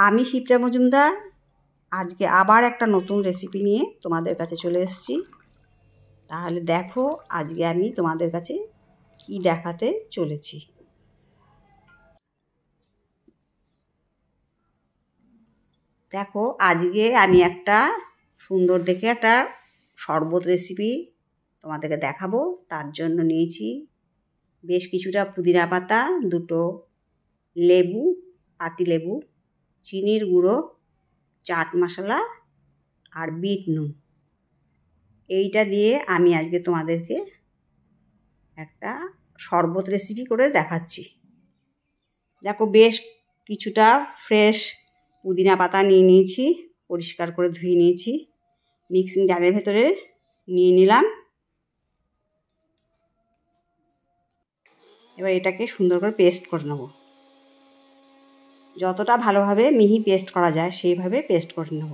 আমি শিপ্রা মজুমদার আজকে আবার একটা নতুন রেসিপি নিয়ে তোমাদের কাছে চলে এসেছি। তাহলে দেখো আজকে আমি তোমাদের কাছে কি দেখাতে চলেছি। দেখো আজকে আমি একটা সুন্দর দেখে একটা শরবত রেসিপি তোমাদেরকে দেখাবো। তার জন্য নিয়েছি বেশ কিছুটা পুদিনা পাতা, দুটো লেবু, পাতিলেবু, চিনির গুঁড়ো, চাট মশলা আর বিট নুন। এইটা দিয়ে আমি আজকে তোমাদেরকে একটা শরবত রেসিপি করে দেখাচ্ছি। দেখো বেশ কিছুটা ফ্রেশ পুদিনা পাতা নিয়ে নিয়েছি, পরিষ্কার করে ধুয়ে নিয়েছি, মিক্সিং জারের ভেতরে নিয়ে নিলাম। এবার এটাকে সুন্দর করে পেস্ট করে নেব। যতটা ভালোভাবে মিহি পেস্ট করা যায় সেইভাবে পেস্ট করে নেব।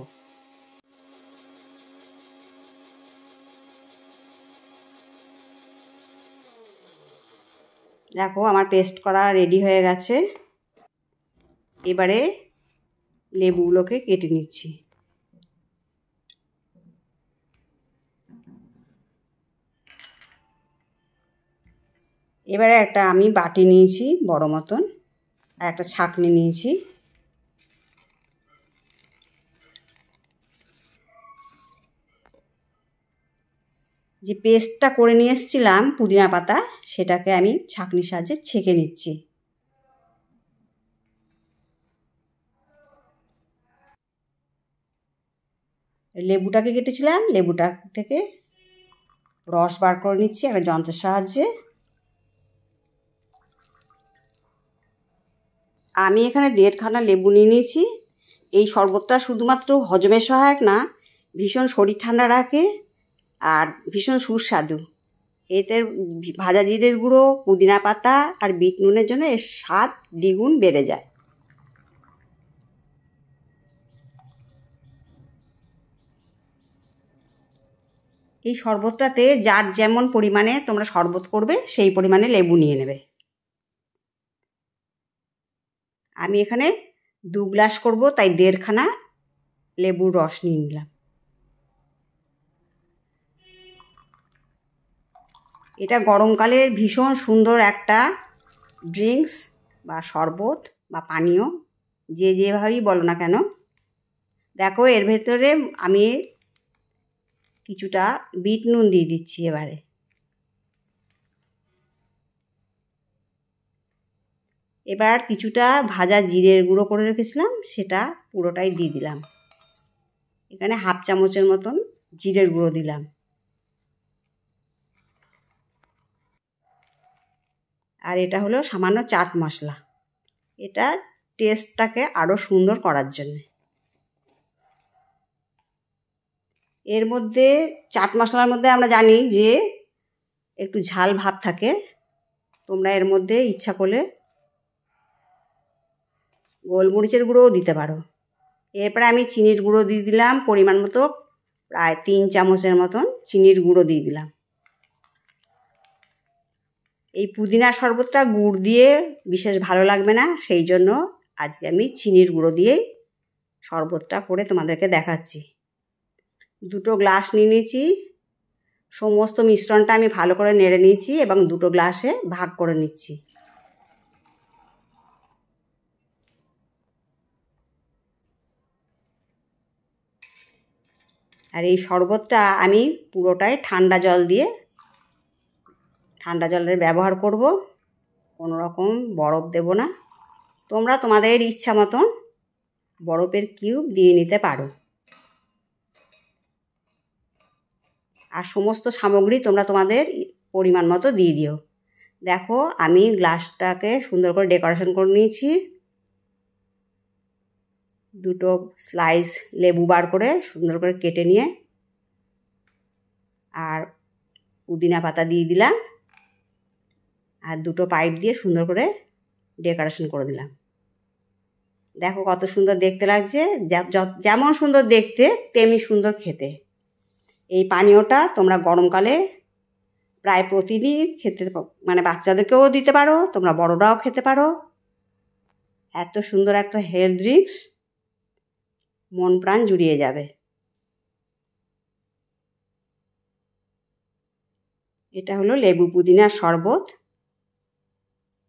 দেখো আমার পেস্ট করা রেডি হয়ে গেছে। এবারে লেবুগুলোকে কেটে নিচ্ছি। এবারে একটা আমি বাটি নিয়েছি বড় মতন, আর একটা ছাঁকনি নিয়েছি। যে পেস্টটা করে নিয়ে এসেছিলাম পুদিনা পাতা, সেটাকে আমি ছাঁকনির সাহায্যে ছেঁকে নিচ্ছি। লেবুটাকে কেটেছিলাম, লেবুটা থেকে রস বার করে নিচ্ছি একটা যন্ত্রের সাহায্যে। আমি এখানে 1.5 খানা লেবু নিয়ে নিয়েছি। এই শরবতটা শুধুমাত্র হজমের সহায়ক না, ভীষণ শরীর ঠান্ডা রাখে আর ভীষণ সুস্বাদু। এতে ভাজা জিরের গুঁড়ো, পুদিনা পাতা আর বিট নুনের জন্য এর স্বাদ দ্বিগুণ বেড়ে যায়। এই শরবতটাতে যার যেমন পরিমাণে তোমরা শরবত করবে সেই পরিমাণে লেবু নিয়ে নেবে। আমি এখানে 2 গ্লাস করব, তাই 1.5 খানা লেবুর রস নিয়ে নিলাম। এটা গরমকালের ভীষণ সুন্দর একটা ড্রিঙ্কস বা শরবত বা পানীয়, যে যেভাবেই বলো না কেন। দেখো এর ভেতরে আমি কিছুটা বিট নুন দিয়ে দিচ্ছি। এবার কিছুটা ভাজা জিরের গুঁড়ো করে রেখেছিলাম, সেটা পুরোটাই দিয়ে দিলাম। এখানে 1/2 চামচের মতন জিরের গুঁড়ো দিলাম। আর এটা হলো সামান্য চাট মশলা, এটা টেস্টটাকে আরও সুন্দর করার জন্যে। এর মধ্যে চাট মশলার মধ্যে আমরা জানি যে একটু ঝাল ভাব থাকে। তোমরা এর মধ্যে ইচ্ছা করলে গোলমরিচের গুঁড়োও দিতে পারো। এরপরে আমি চিনির গুঁড়ো দিয়ে দিলাম পরিমাণ মতো, প্রায় 3 চামচের মতন চিনির গুঁড়ো দিয়ে দিলাম। এই পুদিনার শরবতটা গুড় দিয়ে বিশেষ ভালো লাগবে না, সেই জন্য আজকে আমি চিনির গুঁড়ো দিয়েই শরবতটা করে তোমাদেরকে দেখাচ্ছি। 2 গ্লাস নিয়ে নিয়েছি। সমস্ত মিশ্রণটা আমি ভালো করে নেড়ে নিয়েছি এবং 2 গ্লাসে ভাগ করে নিচ্ছি। আর এই শরবতটা আমি পুরোটাই ঠান্ডা জলের ব্যবহার করব, কোনো রকম বরফ দেব না। তোমরা তোমাদের ইচ্ছা মতন বরফের কিউব দিয়ে নিতে পারো। আর সমস্ত সামগ্রী তোমরা তোমাদের পরিমাণ মতো দিয়ে দিও। দেখো আমি গ্লাসটাকে সুন্দর করে ডেকোরেশন করে নিয়েছি। 2 স্লাইস লেবু বার করে সুন্দর করে কেটে নিয়ে আর পুদিনা পাতা দিয়ে দিলাম, আর 2 পাইপ দিয়ে সুন্দর করে ডেকোরেশন করে দিলাম। দেখো কত সুন্দর দেখতে লাগছে। যেমন সুন্দর দেখতে তেমনি সুন্দর খেতে। এই পানীয়টা তোমরা গরমকালে প্রায় প্রতিদিন খেতে, মানে বাচ্চাদেরকেও দিতে পারো, তোমরা বড়রাও খেতে পারো। এত সুন্দর একটা হেলথ ড্রিঙ্কস মন প্রাণ জুড়িয়ে যাবে। এটা হলো লেবু পুদিনার শরবত,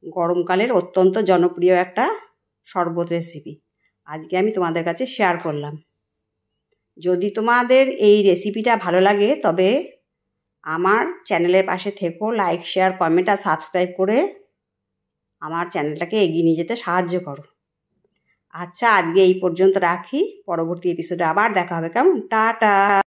গরমকালের অত্যন্ত জনপ্রিয় একটা শরবত রেসিপি আজকে আমি তোমাদের কাছে শেয়ার করলাম। যদি তোমাদের এই রেসিপিটা ভালো লাগে তবে আমার চ্যানেলের পাশে থেকো, লাইক শেয়ার কমেন্ট আর সাবস্ক্রাইব করে আমার চ্যানেলটাকে এগিয়ে নিয়ে যেতে সাহায্য করো। আচ্ছা, আজকে এই পর্যন্ত রাখি, পরবর্তী এপিসোডে আবার দেখা হবে, কেমন? টাটা।